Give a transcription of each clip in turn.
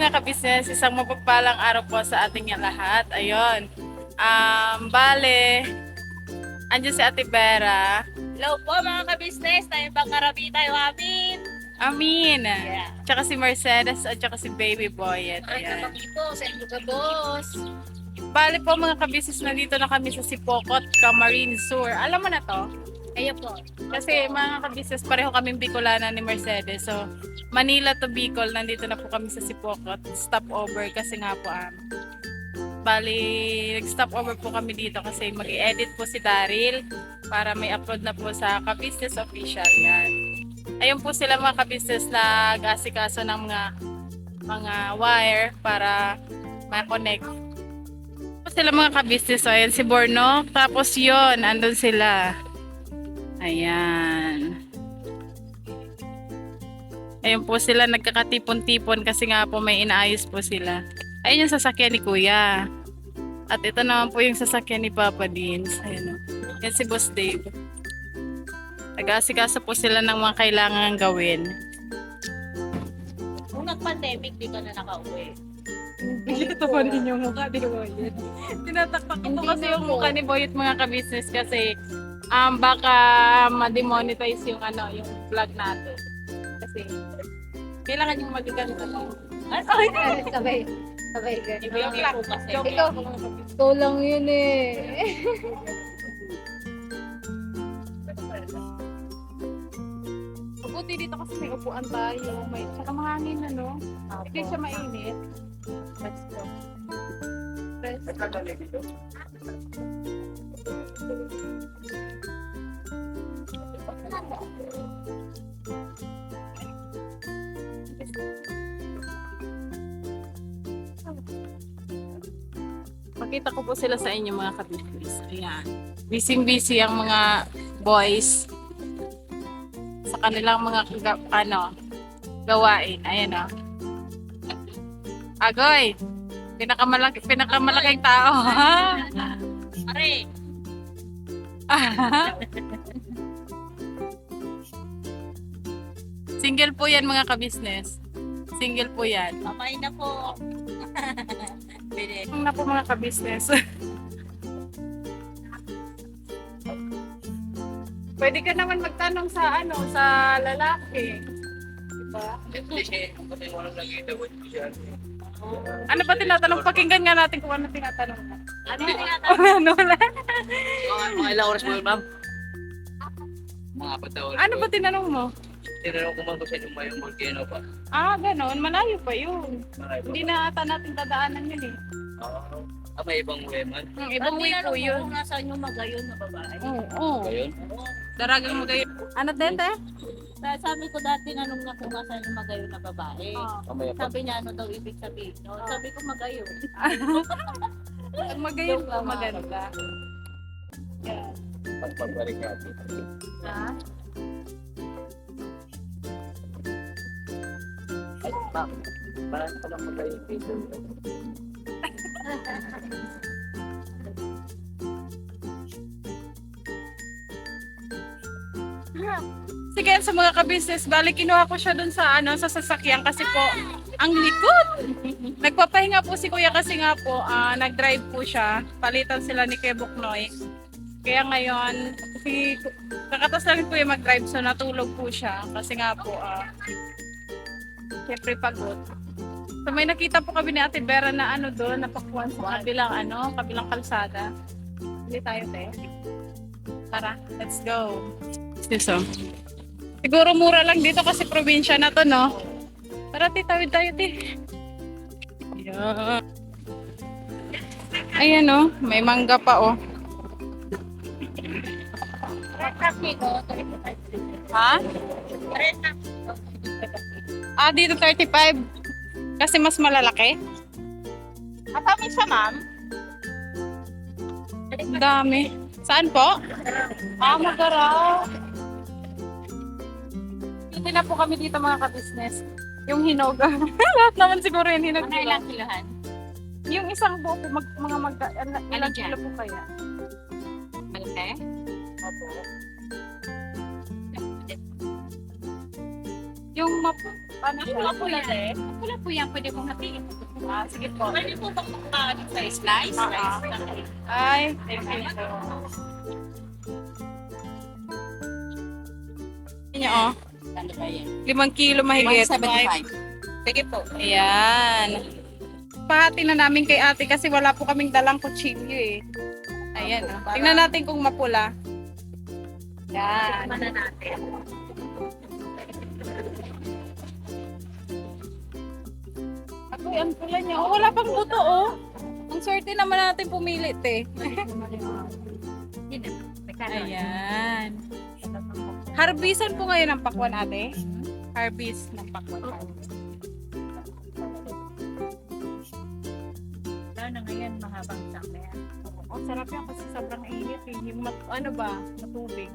mga kabisnes, isang mapagpalang araw po sa ating lahat. Ayun. Bale, andyan si Ate Vera. Hello po mga ka-business, tayo bang karabi tayo amin? Amin. Yeah. Tsaka si Mercedes at tsaka si Baby Boyet. Ay, Ayan. kami po, sa inyo ka boss. Bale po mga kabisnes, nandito na kami sa Sipokot, Camarines Sur. Alam mo na to? Kayo po. Kasi mga kabisnes, pareho kaming Bicolana ni Mercedes. So, Manila to Bicol, nandito na po kami sa Sipokot. Stop over kasi nga po bali, nag-stop over po kami dito kasi mag-i-edit po si Daryl para may upload na po sa Ka-Business Official. Yan. Ayun po sila mga ka-business na nag-asikaso ng mga wire para ma-connect. Po sila mga ka-business. So, ayan si Borno. Tapos yon andun sila. Ayan. Ayun po sila nagkakatipon-tipon kasi nga po may inaayos po sila. Ayun yung sasakyan ni Kuya. At ito naman po yung sasakyan ni Papa Dins. Ayun o. Yan si Boss Dave. Nag-aasikaso po sila ng mga kailangan gawin. Kung nag-pandemic, di ka na nakauwi. Ito po din yung mukha ni Boyet. Tinatakpak ko Hindi kasi na yung po. mukha ni Boyet mga ka-business kasi baka ma-demonetize yung yung vlog natin. Kasi kailangan yung magaganto. Ay, Sabay iba yung vlog. Joke Ikaw. lang po, mga ka-business. ikaw lang yun eh. Mabuti dito kasi may upuan tayo. May tsaka mahangin Hindi siya mainit. Let's go. Makita ko po sila sa inyo mga kabibis. Ayan. Busy-busy ang mga boys sa kanilang mga gawain. Ayan o. Agoy! Pinakamalaking tao. Pare, Single po yan mga kabisnes. Single po yan. mamay na po. Pwede. Na po mga kabisnes. Pwede ka naman magtanong sa sa lalaki. Diba? Ano ba tinatanong? Pakinggan nga natin kung ano tinatanong. Ano yung tinatanong? Ano wala? Mga ilang oras mo yun, ma'am? Mga apat na oras. Ano ba tinanong mo? Tinanong ko man kung saan yung may volcano pa. Ganon. Malayo pa yun. Mga Hindi na ata natin dadaanan yun eh. may ibang way man. Ang ibang way po yun. Kung nasaan yung magayon na babae. Oo. Ngayon? Daragang mo kayo. Ano tete? Sabi ko dati, nanong na kung nasaan yung magayon na babae. Mamaya pa. Sabi niya, ano daw ibig sabihin? No? Sabi ko magayon. Ang magayon po maganda. Pagpabalik natin. Ha? Ay, ma'am. Parang palang magaling dito. Sige, sa mga ka-business, bali kinuha ko siya dun sa sa sasakyan kasi po ang likod. Nagpapahinga po si Kuya kasi nga po nag-drive po siya. Palitan sila ni Kuya Buknoy. Kaya ngayon, kakatas lang po yung mag-drive so natulog po siya kasi nga po syempre pagod. So may nakita po kami ni Ate Vera na doon, napakuan sa kabilang kalsada. Hindi tayo Tara, let's go. So, siguro mura lang dito kasi probinsya na to, no? Tara, tawid tayo, Yeah. Ayan, oh. May mangga pa, oh. Ha? Dito 35. Kasi mas malalaki. Matami siya, ma'am. Ang dami. Saan po? Magaraw. Hindi na po kami dito mga ka-business. Yung hinog. Lahat naman siguro yung hinog. Mga ilang kilohan? Yung isang buo po, ilang dyan? kilo po kaya? Malaki? Yung Paano siya? Pula po yan. Pula po yan, pwede kong hatiin. Sige po. Pwede po bang sa slice? Ay, thank you po. Niyo, oh. Ano ba yan? 5 kilo mahigit. 175. Sige po. Ayan. Pahati na namin kay ate kasi wala po kaming dalang kutsilyo eh. Ayan, oh. Tingnan natin kung mapula. Yan. Tikman na natin. Ako, ang pula niya. Oh, wala pang buto, oh. Ang swerte naman natin pumilit eh. Ayan. Harbisan po ngayon ang pakwan, ate. Harvest ng pakwan. Lalo na ngayon, mahabang summer. Ang sarap yan kasi sobrang init eh. Yung ano ba? Matubig.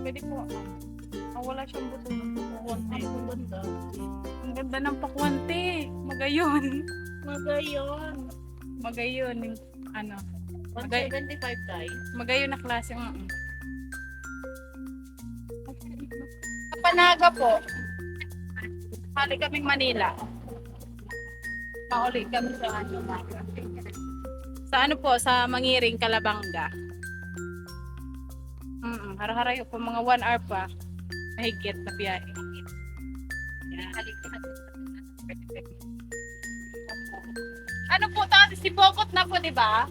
Pwede po. Wala siyang buto. Ang ganda ng pakwante. Magayon. Magayon. Magayon. Yung, ano. 175 tayo. Magayon na klase. Kapanaga po. Hali kaming Manila. Pauli kami sa ano. Sa ano po? Sa Mangiring, Calabanga. Hara-hara po. Mga 1 hour pa. Mahigit na biyahe. Yan. Ano po tayo? Si Bokot na po, di ba?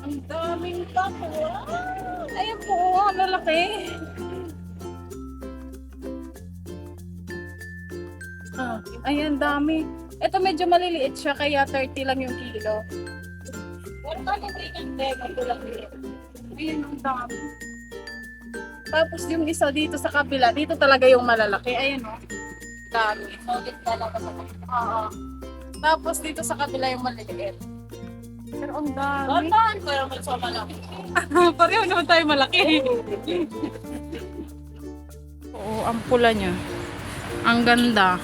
Ang daming pakwan. Ayan po, ang lalaki. Ayan, dami. Ito medyo maliliit siya, kaya 30 lang yung kilo. Wala ka na rin ang bag. Ang tulaki. Ayan, ang dami. Tapos yung isa dito sa kabila, dito talaga yung malalaki. Ayan o. Dami. Solid talaga sa Oo. Tapos dito sa kabila yung maliliit. Pero ang dami. Bataan ko yung magsama lang. Pareho naman tayo malaki. Oo, ang pula niya. Ang ganda.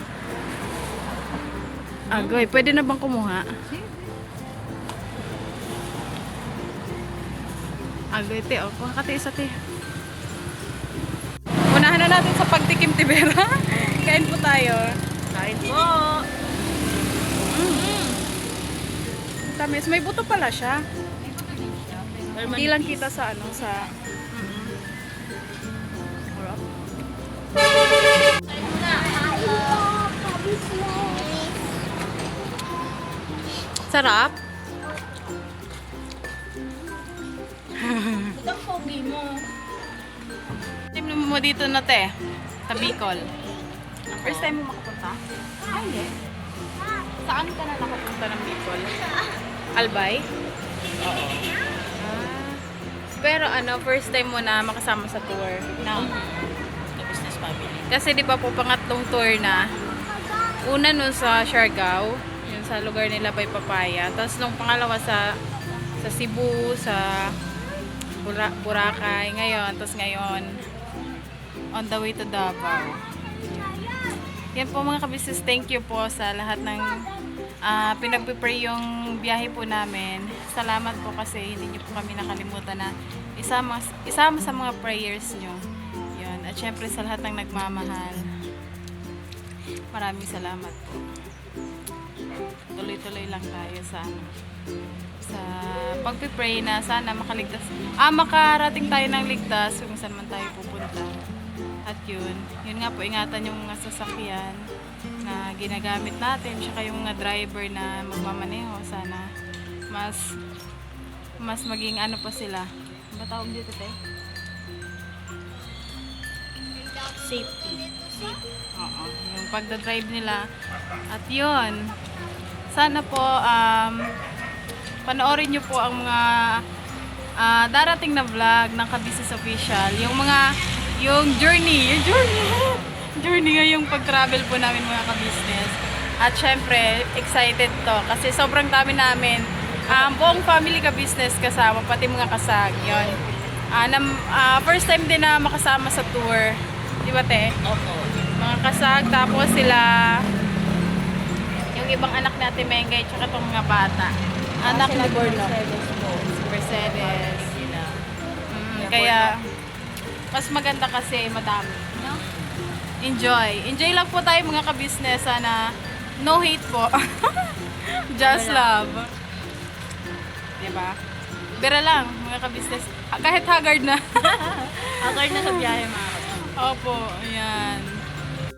Agoy, pwede na bang kumuha? Agoy, te. O, kuha ka te isa, te. Unahan na natin sa pagtikim, Tibera. Kain po tayo. Kain po. Tamis, may buto pala siya. Hindi lang kita sa ano, sa... Harap. Sarap. Itong pogi mo. Time naman mo dito na te, sa Bicol. First time mo makapunta? Ay, Saan ka na nakapunta ng Bicol? Albay? Oo. Pero ano, first time mo na makasama sa tour? No? the business family. Kasi di ba po pangatlong tour na, una nun sa Siargao, yun sa lugar nila by Papaya. Tapos nung pangalawa sa Cebu, sa Boracay, ngayon. Tapos ngayon, on the way to Davao. Yan po mga kabisnes, thank you po sa lahat ng pinagpipray yung biyahe po namin. Salamat po kasi hindi niyo po kami nakalimutan na isama sa mga prayers niyo. Yun. At syempre sa lahat ng nagmamahal. Maraming salamat po. Tuloy-tuloy lang tayo sa pagpipray na sana makarating tayo ng ligtas kung saan man tayo pupunta. At yun nga po, ingatan yung mga sasakyan na ginagamit natin, tsaka yung mga driver na magmamaneho, sana mas maging ano pa sila. Ano ba tawag dito, te? Safety. Oo, yung pagdadrive nila. At yun, sana po panoorin nyo po ang mga darating na vlog ng Ka-Business Official. Yung journey ngayong pag-travel po namin mga ka-business. At syempre, excited to kasi sobrang dami namin buong family ka-business kasama, pati mga kasag. Yun. First time din na makasama sa tour. Di ba, te? Opo. Mga kasag, tapos sila, yung ibang anak natin, Mengay, tsaka itong mga bata. Anak ni Borno. Mercedes. Kaya, mas maganda kasi madami. No? Enjoy. Enjoy lang po tayo mga kabisnes. Sana, no hate po. Just love. Diba? Bira lang, mga kabisnes. Kahit haggard na. Agad na sa biyahe mga kapatid. Opo, ayan.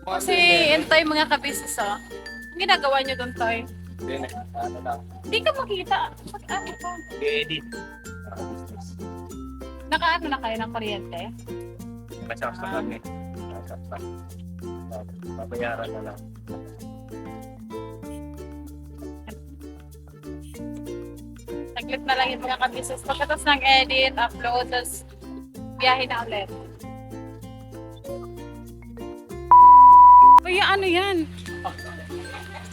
Kasi, yun tayo mga kabisnes, oh. Ang ginagawa nyo doon, Toy? Ano lang. Hindi ka makita. Mag-ano ka? I-edit. Nakaano na kayo ng kuryente? Masaksa kami. Masaksa. Babayaran na lang. Saglit na lang yung mga kabisnes. Pagkatapos ng edit, upload, tapos biyahe na ulit. Kuya, ano yan?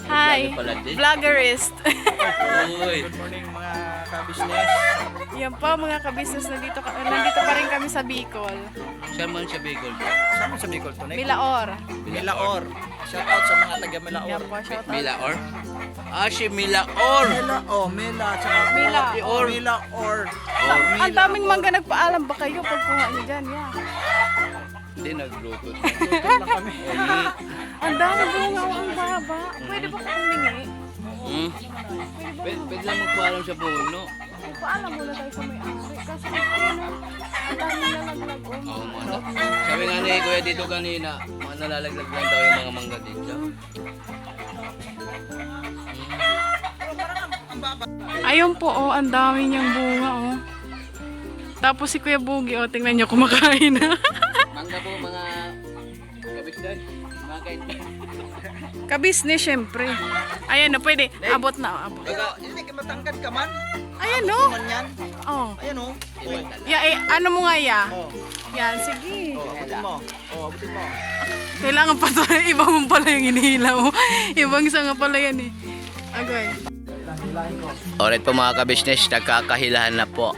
Hi, vloggerist. Good morning mga ka-business. Yan po mga kabisnes, nandito pa rin kami sa Bicol. Saan man sa Bicol? Saan man sa Bicol to? Milaor. Milaor. Shout out sa mga taga Milaor. Yan po, shout out. Milaor? Ah, si Milaor. Mila, tsaka Mila. Or. Milaor. Ang daming mangga, nagpaalam ba kayo pagkuha niyo dyan? Yeah. Hindi nagluto. lang kami. Ang dami bunga, ang baba. Pwede ba kung humingi? Hmm? Pwede lang magpaalam sa puno. Paalam muna tayo sa may-ari. Kasi ano, ang dami nalaglag. Oo, mga sabi nga ni Kuya dito kanina, mga nalalaglag lang daw yung mga mangga dito. Ayun po, oh, ang dami niyang bunga, oh. Tapos si Kuya Bugi, oh, tingnan niyo kumakain na. Mangga po mga kabisdan. Mga kain. Kabisnes, syempre. Ayan, oh, pwede. Abot na, oh, abot. Hindi ka matangkad ka man. Ayan, oh. Man yan. Oh. Ayan o. Ya, eh, ano mo nga, ya? Oh. Yan, sige. Abutin mo. Abutin mo. Kailangan pa to. Iba mo pala yung inihila mo. Ibang isa nga pala yan, eh. Agoy. Alright po mga ka-business, nagkakahilahan na po.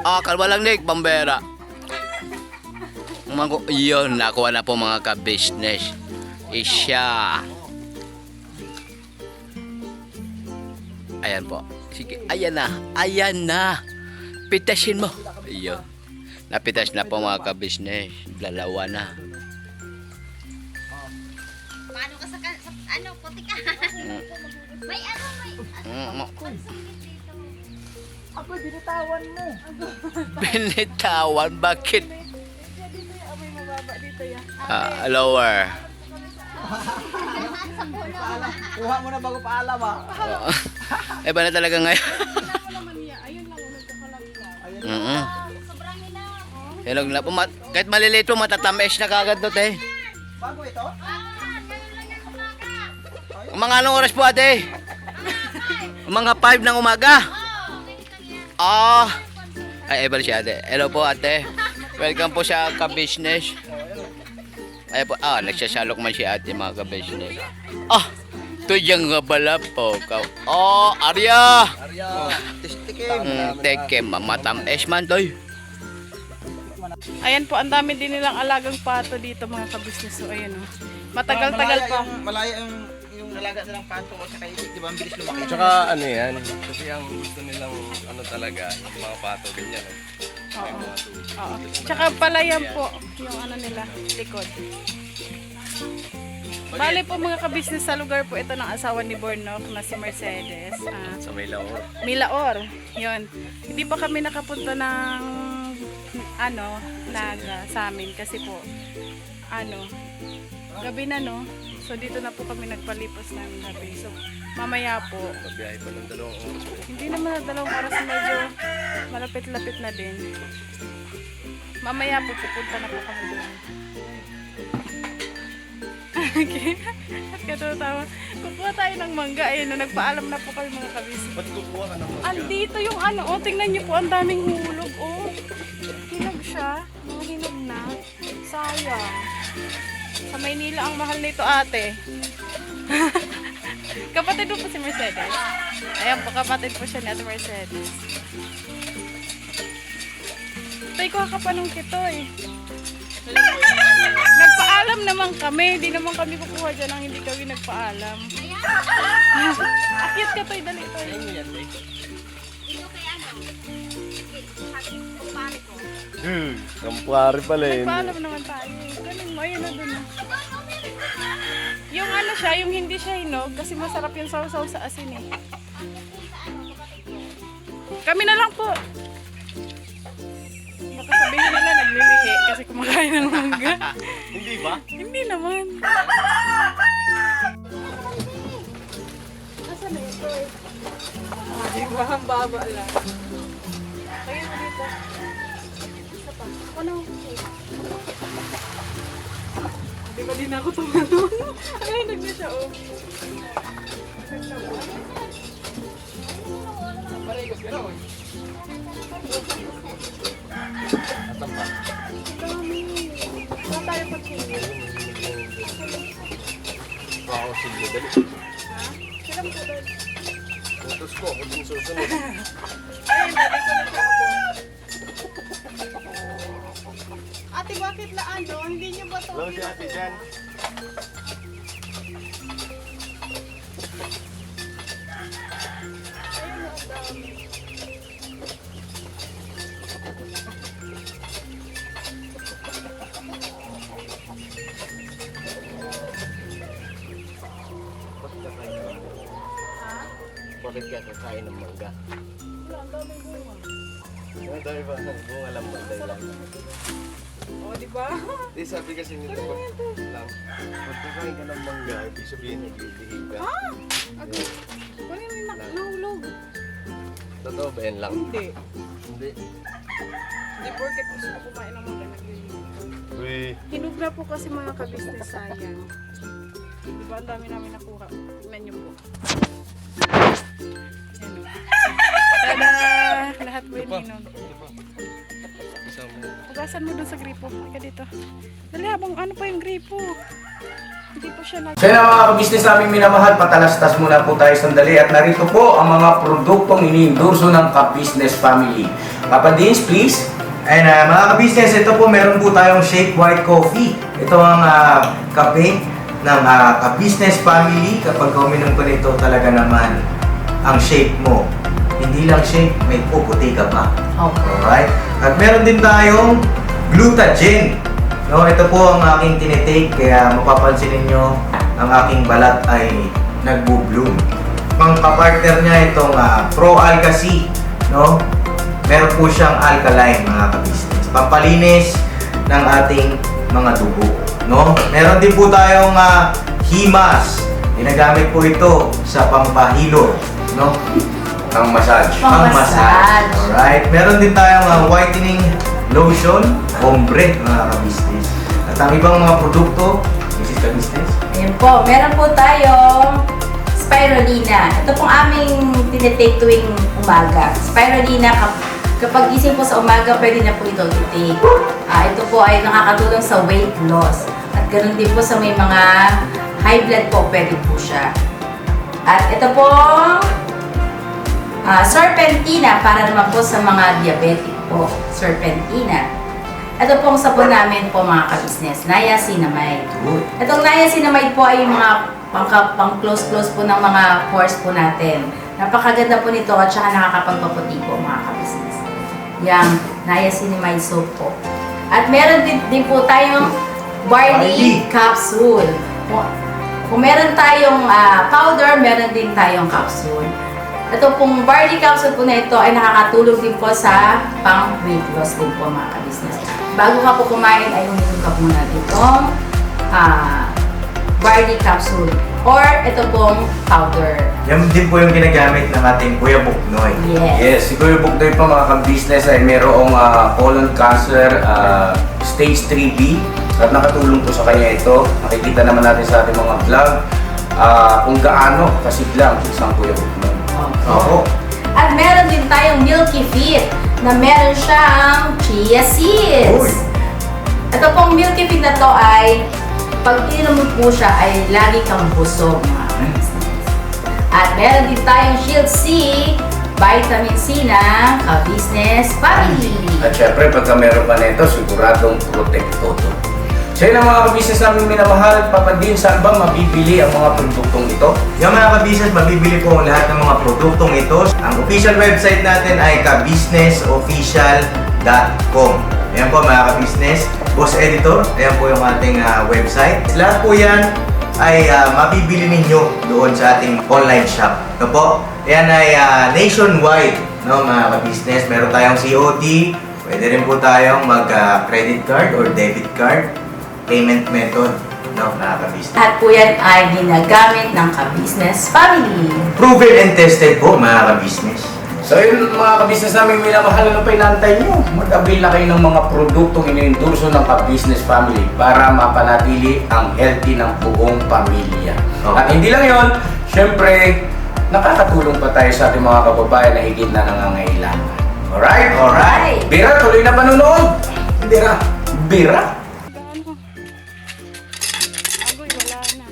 Kalwalang nig, Bambera. Yun, nakuha na po mga ka-business. Isya. Ayan po. Sige, ayan na. Ayan na. Pitasin mo. Ayun. Napitas na po mga ka-business. Dalawa na. Paano ka sa ano, puti ka? May ano, Ako, binitawan mo. Binitawan? Bakit? Amoy mababa dito, ya. Lower. Kuha mo na bago paalam ah. Iba na talaga ngayon. Ako naman, ya. Ayun lang, nagkakalaglag. sobrang hilaw. Helog na po. Kahit maliliit po, matatamis na kagad to, te. Bago ito? Mga anong oras po, ate? Mga 5 ng umaga. Ay, iba si ate. Hello po, ate. Welcome po sa ka-business. Ay po, nagsasalok man si ate, mga ka-business. Tuyang nga bala po. Arya! Arya. Tistikim. Teke, mamatamis man, toy. Ayan po, ang dami din nilang alagang pato dito, mga kabisnes. So, ayan, oh. Matagal-tagal pa. Malaya yung nalaga nilang pato o sa kaisip. Di ba? Ang bilis lumaki. Tsaka ano yan, kasi ang gusto nilang ano talaga, yung mga pato ganyan. Oo. Oo. Tsaka palayan po yung ano nila, likod. Bale po mga kabisnes, sa lugar po ito ng asawa ni Bornok na si Mercedes. Sa may laor. Milaor. Yun. Hindi pa kami nakapunta ng ano, Naga sa amin kasi po gabi na, no? So dito na po kami nagpalipos ng gabi. So mamaya po, Mabiyahe pa ng 2 oras po. hindi naman na 2 oras, medyo malapit-lapit na din. Mamaya po pupunta na po kami doon. Okay. At katatawa. Kukuha tayo ng mangga. Ayun na, nagpaalam na po kami mga kabisi. Ba't kukuha ka naman? Andito yung ano, oh, tingnan niyo po, ang daming hulog, oh. Hinog siya. Mga hinog na. Sayang. Sa Maynila ang mahal nito, ate. Kapatid mo po si Mercedes. Ayan po, kapatid po siya ni Ate Mercedes. Tay, kuha ka pa nung kito eh. Nagpaalam naman kami. Di naman kami kukuha dyan ang hindi kami nagpaalam. Akyat ka, Tay. Dali, Tay. Ito kay ano? Sabi ko, kumpare ko. Kampari pala eh. Nagpaalam naman tayo. Ganun mo, ayun na dun. Yung ano siya, yung hindi siya hinog, kasi masarap yung sausaw sa asin eh. Kami na lang po. Baka sabihin nila naglilihi kasi kumakain ng mangga. Hindi ba? Hindi naman. Asan na ito eh? Di ba? Ang baba lang. Kaya mo dito. Isa pa. Ako na. Di ba din ako tumalun? Ay, nag-siya oh. Saan tayo pag-singil? Ako sige, dali. Sila mo po doon. Utos ko, ako din susunod. Ayun, dali ko na siya ako. Ate, bakit na ano? Hindi niyo ba ito? Hello si ate dyan. Bakit ka kakain ng mangga? Wala, ang daming bunga. Ano tayo ba? Bunga lang banday lang. O, di ba? Di sabi kasi nito lang. Pag kakain ka ng mangga, ibig sabihin naglilihi ka. Okay. Kunin mo yung nahulog. Totoo ba yan lang? Hindi. Hindi. Hindi porket gusto ko kumain ng mga naglilihi. Uy. Hinog na po kasi mga ka-business, sayang. Diba ang dami namin nakuha? Tingnan niyo po. Yan o. Tada! Lahat po yung hinog. Isang Hugasan mo dun sa gripo. Halika dito. Dali habang ano pa yung gripo. Hindi po siya nag... So yun ang mga kabisnes namin minamahal, patalastas muna po tayo sandali at narito po ang mga produktong iniendorso ng Ka-Business Family. Papa Dins, please. And mga kabisnes, ito po meron po tayong Shake White Coffee. Ito ang kape ng Ka-Business Family. Kapag uminom ko nito talaga naman ang shake mo. Hindi lang shake, may puputi ka pa. Alright? At meron din tayong Glutagen. No, ito po ang aking tinitake kaya mapapansin ninyo ang aking balat ay nagbo-bloom. Pang-partner niya itong Pro Alga C, no? Meron po siyang alkaline mga ka-business. Pampalinis ng ating mga dugo, no? Meron din po tayong Himas. Ginagamit po ito sa pampahilo, no? Ang massage. Pang-massage. Alright. Meron din tayong whitening lotion, ombre mga ka-business. At ang ibang mga produkto, Mrs. Ka-Business. Ayan po, meron po tayong spirulina. Ito pong aming tinitake tuwing umaga. Spirulina, kapag gising po sa umaga, pwede na po ito i-take. Ito po ay nakakatulong sa weight loss. At ganoon din po sa may mga high blood po, pwede po siya. At ito pong serpentina para naman po sa mga diabetic po. Serpentina. Ito pong sabon namin po mga ka-business, niacinamide. Itong niacinamide po ay yung mga pang-close-close po ng mga pores po natin. Napakaganda po nito at saka nakakapagpaputi po mga ka-business. Yung niacinamide soap po. At meron din po tayong barley capsule. Kung meron tayong powder, meron din tayong capsule. Ito pong barley capsule po na ito ay nakakatulong din po sa pang-weight loss din po mga ka-business. Bago ka po kumain ay uminom ka muna itong barley capsule or ito pong powder. Yan din po yung ginagamit ng ating Kuya Buknoy. Yes. Si Kuya Buknoy po mga ka-business ay merong colon cancer stage 3B at nakatulong po sa kanya ito. Nakikita naman natin sa ating mga vlog kung gaano kasiglang isang Kuya Buknoy. Oo. At meron din tayong Milky Fit na meron siyang chia seeds. Uy. Ito pong Milky Fit na to ay pag ininom mo po siya ay lagi kang busog mga ka-business. At meron din tayong Shield C, Vitamin C ng Ka-Business Family. At syempre, pagka meron pa nito, siguradong protekto to. So yun ang mga ka-business namin minamahal. Papadin, saan ba mabibili ang mga produktong ito? Yung mga ka-business, mabibili po ang lahat ng mga produktong ito. Ang official website natin ay kabusinessofficial.com. Ayan po mga ka-business. Boss Editor, ayan po yung ating website. Lahat po yan ay mabibili ninyo doon sa ating online shop. No po? Ayan ay nationwide, no, mga ka-business. Meron tayong COD. Pwede rin po tayong mag-credit card or debit card payment method, no, mga ka-business. At po yan ay ginagamit ng Ka-Business Family. Proven and tested po, mga ka-business. So yun, mga ka-business namin minamahal, ano pa inaantay nyo? Mag-avail na kayo ng mga produktong iniendorso ng Ka-Business Family para mapanatili ang healthy ng buong pamilya. At hindi lang yun, syempre, nakakatulong pa tayo sa ating mga kababayan na higit na nangangailangan. Alright? Alright. Bira, tuloy na panunood! Bira! Bira! Agoy, wala na.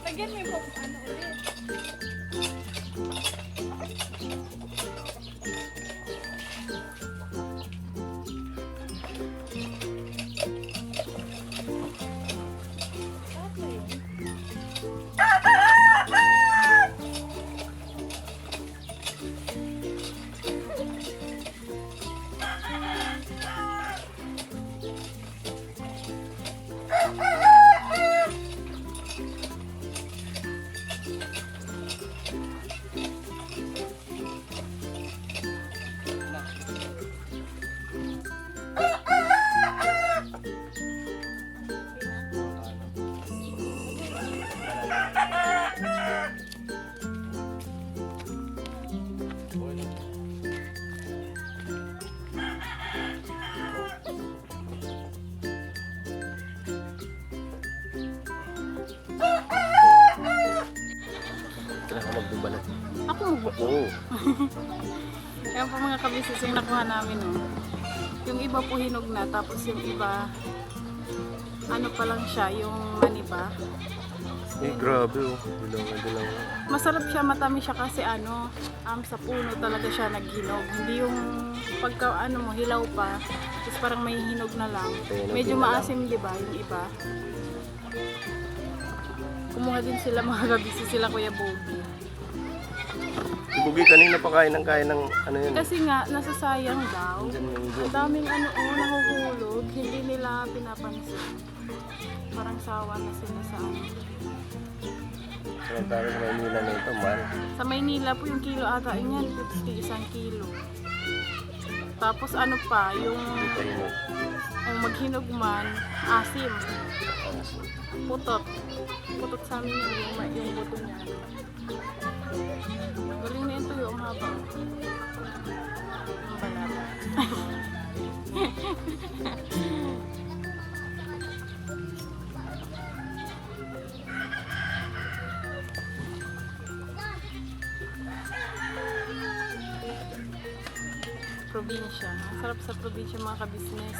Lagyan mo yung ano ulit. Ako Oo. Kaya po mga ka-business yung nakuha namin, oh. Yung iba po hinog na, tapos yung iba, ano pa lang siya, yung maniba. Grabe oh. Dilaw. Masarap siya, matamis siya kasi ano, sa puno talaga siya naghinog. Hindi yung pagka ano mo, hilaw pa, tapos parang may hinog na lang. Medyo maasim, di ba, yung iba. Kumuha din sila mga ka-business, sila Kuya Bobby. Bugi kanina pa kain ng ano yun. Kasi nga, nasasayang daw. Ang daming ano, nahuhulog, hindi nila pinapansin. Parang sawa na sila sa ano. Samantala sa Maynila na ito, mahal. Sa Maynila po yung kilo ata niyan, 50 isang kilo. Tapos ano pa, yung maghinog man, asim. Putot. Putot sa amin yung buto niya. Galing na ito yung haba. Ang balat. Probinsya. Ang sarap sa probinsya mga ka-business.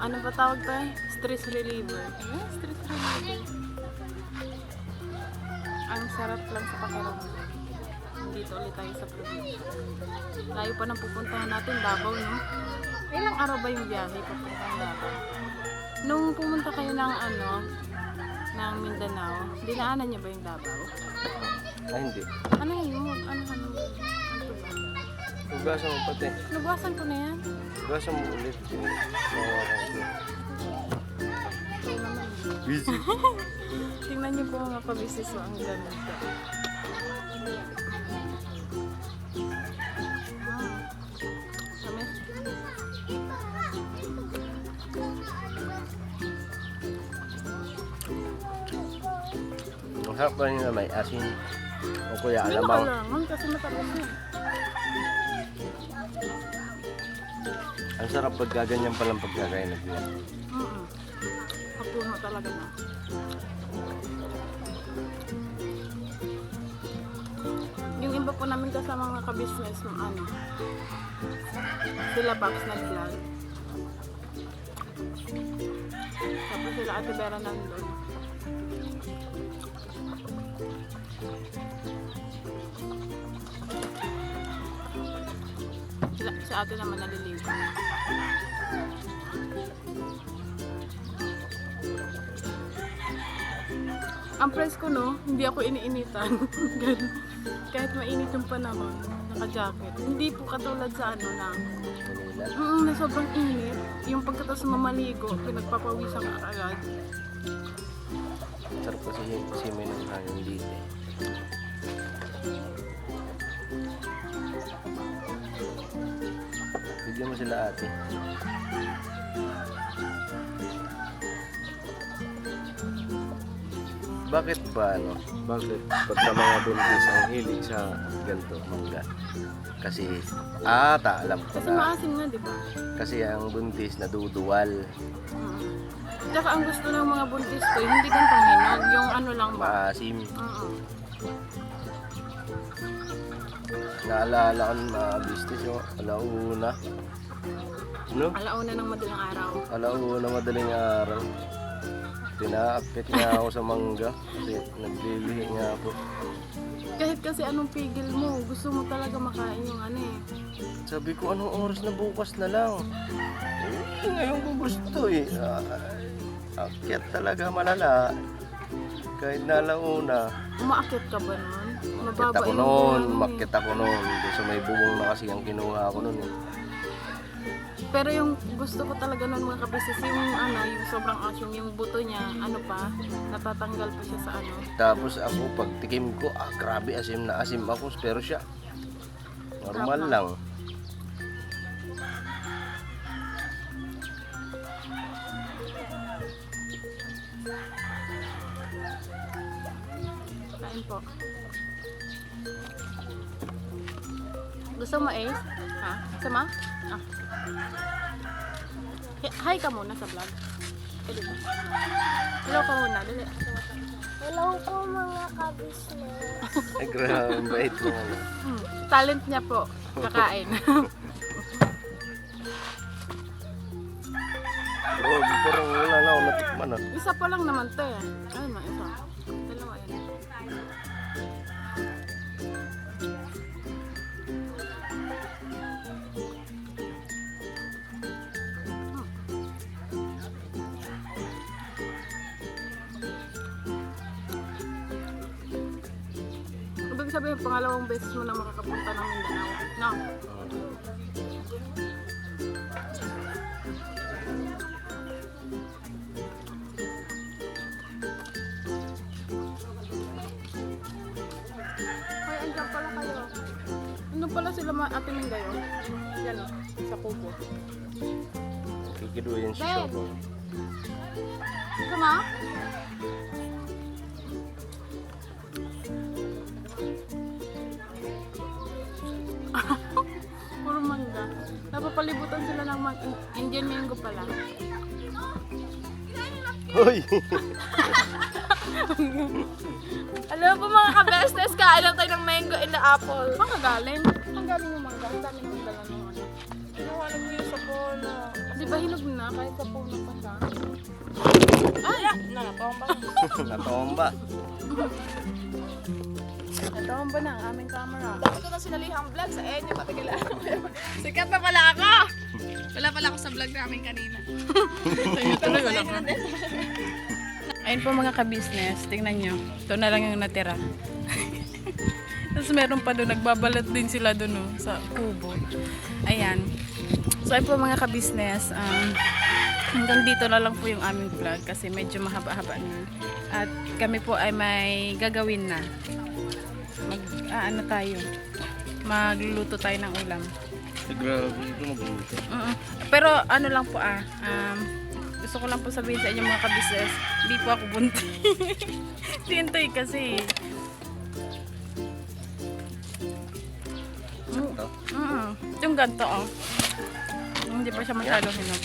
Ano ba tawag tayo? Stress reliever. Yeah, stress reliever. Ang sarap lang sa pakiramdam. Dito ulit tayo sa probinsya. Layo pa nang pupuntahan natin, Davao, no? Ilang araw ba yung biyahe papuntang Davao? Nung pumunta kayo ng ng Mindanao, dinaanan niyo ba yung Davao? Ah, hindi. Ano yun? Ano ba? Hugasan mo pati. Nabawasan ko na yan. Hugasan mo ulit. Busy. Tingnan niyo po mga ka-business, ang ganda. Kami. Ang sarap pa rin na may asin. O kuya, Hindi alamang. mo kailangan kasi matalas yun. Ang sarap pagkaganyan palang pagkakain na yan. Kapuno talaga na. Yung iba po namin kasama mga ka-business, sila Paps nag-vlog. Tapos sila Ate Vera nandun. Si ate naman naliligo. Ang presko no, hindi ako iniinitan. Ganun. Kahit mainit yung panahon, naka-jacket. Hindi po katulad sa na na sobrang init. Yung pagkatapos mamaligo, pinagpapawisan ka agad. Sarap kasi may nangyayang dito. Bigyan mo sila ate. Bakit ba Bakit pagka mga buntis ang hilig sa ganito, mangga? Kasi, alam ko Kasi na. maasim na, di ba? Kasi ang buntis naduduwal. Tsaka ang gusto ng mga buntis ko, hindi gantong hinog, yung ano lang ba? Maasim. Naalala ko ng mga business yung alauna. No? Alauna ng madalang araw. Alauna madaling araw. Pinaakit nga ako sa mangga kasi naglilihi nga ako. Kahit kasi anong pigil mo, gusto mo talaga makain yung Sabi ko, anong oras na bukas na lang? Ngayon ko gusto eh. Akyat talaga malala. Kahit na alauna. Umaakit ka ba nun? Makit ako noon, makit ako noon. Doon sa may bubong na kasi ang kinuha ako noon eh. Pero yung gusto ko talaga nun mga kabisis, yung sobrang asim, yung buto niya, natatanggal pa siya sa Tapos ako, pag tikim ko, grabe asim na asim ako. Pero siya, normal lang. Kain po. Gusto mo Ace? Ha? Gusto mo? Ah. Hi ka muna sa vlog. Hello ka muna, dali. Hello po mga ka-business. Ay, grabe, bait mo. Talent niya po, kakain. Bro, parang wala na ako natikman ah. Isa pa lang naman to eh. Ayun na, isa. Dalawa yan. Ibig sabihin, pangalawang beses mo na makakapunta ng Mindanao. No? Ay, andyan pala kayo. Ano pala sila Ate Mindayo? Yan o, sa kubo. Kikiduyan si Shoko. Sama? Puro mangga. Napapalibutan sila ng Indian mango pala. Hoy! Alam po mga ka-bestes, kain lang tayo ng mango and the apple. Saan ka galing? Saan galing yung mangga? Ang dami nang dala ng ano. Kinuha mo yung sa puno. Di ba hinog na kahit sa puno pa siya? Ay! Nanatomba. Natomba. Natomba na ang aming camera. Ito na sinalihang vlog sa Enyo, matigilan. Sikat na pala ako! Wala pala ako sa vlog namin kanina. Ayun po mga ka-business, tingnan nyo. Ito na lang yung natira. Tapos meron pa doon, nagbabalat din sila doon sa kubo. Ayan. So ayun po mga ka-business, hanggang dito na lang po yung aming vlog kasi medyo mahaba-haba na. At kami po ay may gagawin na. Magluluto tayo ng ulam. Grabe, ito magluto. Pero ano lang po gusto ko lang po sabihin sa inyo mga ka-business, hindi po ako buntis. Tintoy kasi. Yung ganito hindi pa siya masyadong hinog.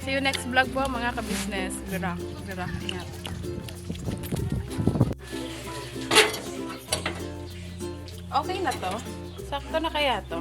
See you next vlog po mga ka-business. Gira, ingat. Okay na to? Sakto na kaya to?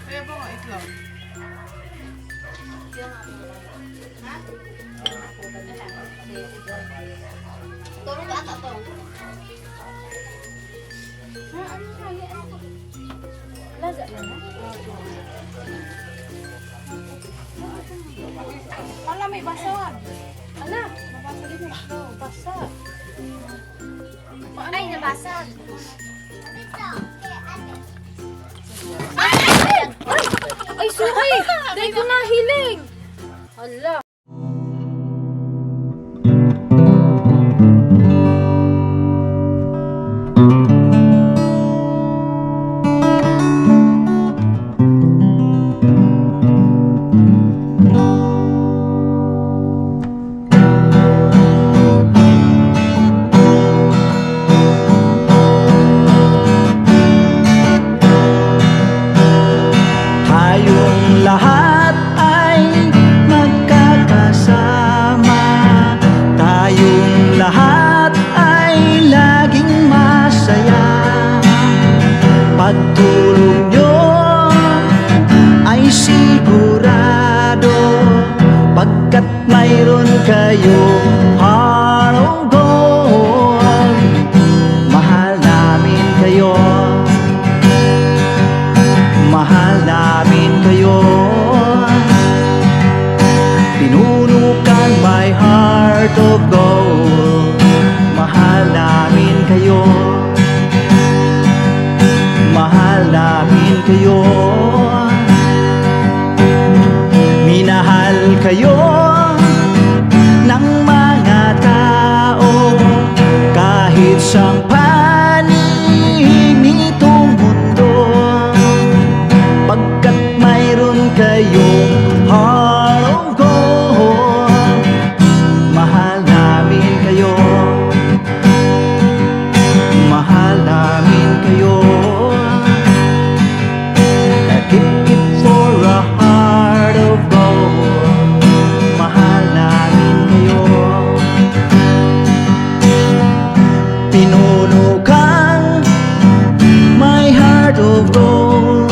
Kaya po nga itlog. Turo ka ata to. Ala, may basag. Ala, nabasag din ito. Basag. Ay, nabasag. Ay, sorry! Dahil ko nahiling! Hala! Tayong lahat ay magkakasama. Tayong lahat ay laging masaya. Pagtulong nyo ay sigurado, pagkat mayroon kayong heart of gold. Mahal namin kayo, mahal namin kayo. Pinunukan my heart of gold. Mahal namin kayo, mahal namin kayo. Minahal kayo ng mga tao kahit sang panig nitong mundo, pagkat mayroon kayong heart of gold. Mahal namin kayo, mahal namin kayo. Keep it for a heart of gold. Mahal namin kayo. Pinuno kang my heart of gold,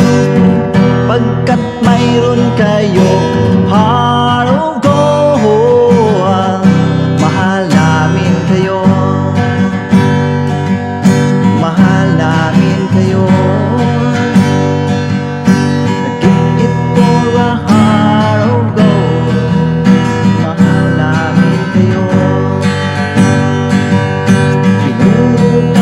pagkat mayroon kayong heart of gold. Mahal namin kayo, mahal namin kayo. Give it for a heart of gold. Mahal namin kayo. Pinuno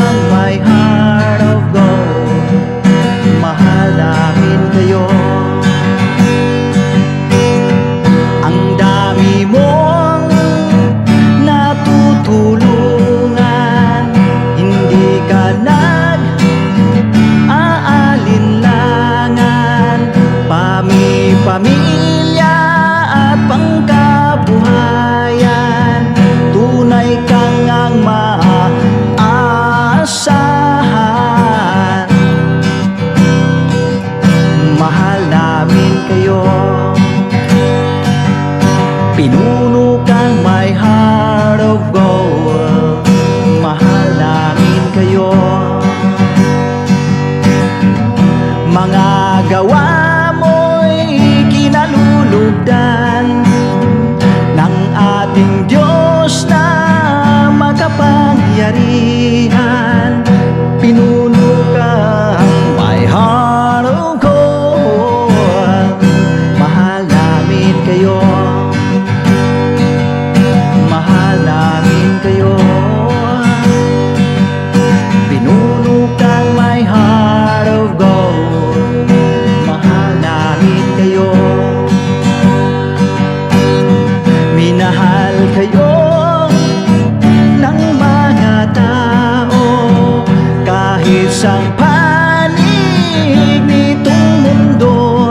isang panig nitong mundo.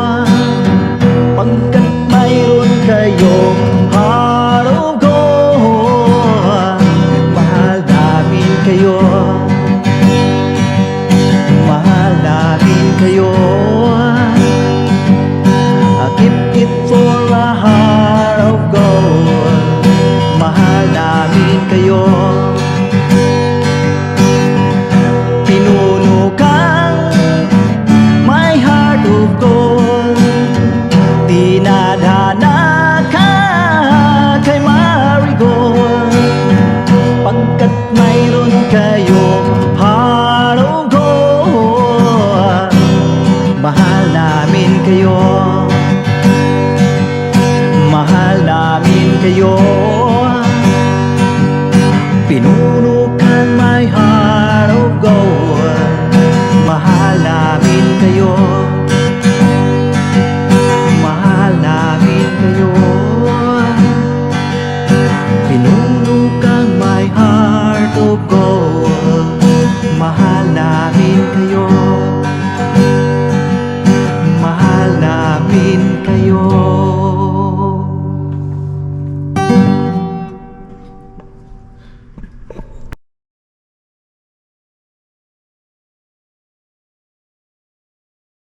Pagkat mayroon kayong heart of gold, mahal namin kayo.